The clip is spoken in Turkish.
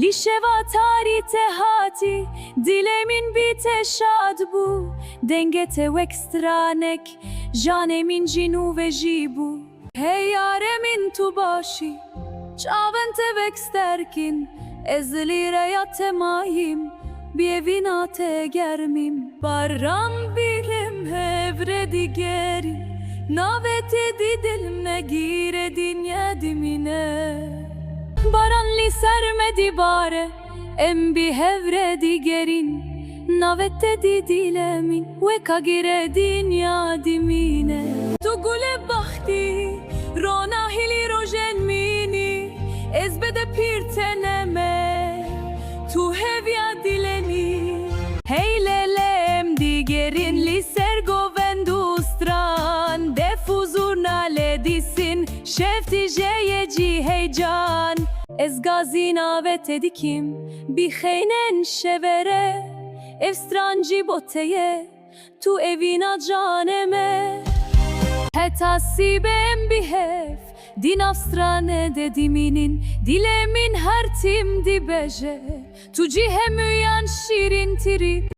Lişeva tarite hati, dilemin bite şad bu. Dengete vekstranek, janemin cinu ve jibu. Hey yaremin tu başı, çavente veksterkin. Ezlire yatemayim, bievinate germim. Barram bilim hevre digeri, navete didil ne gire dinye dimine. Baran li sermedi bare, embi hevre digerin. Navete didilemin, ve kagire dinya dimine. Tugule bahti, rona hili rojen mini. Ezbede pirteneme, tu hevya dileni. Heylelem digerin li sergo vendustran. Defuzurna ledisin, şefti jeyeci heyecan. Ez gazina ve tedikim, biheynen şevere. Evstrancı boteye, tu evina caneme. Hetasibem bihef, din avstrane dediminin. Dilemin her tim dibeje, tu cihem uyan şirin tirip.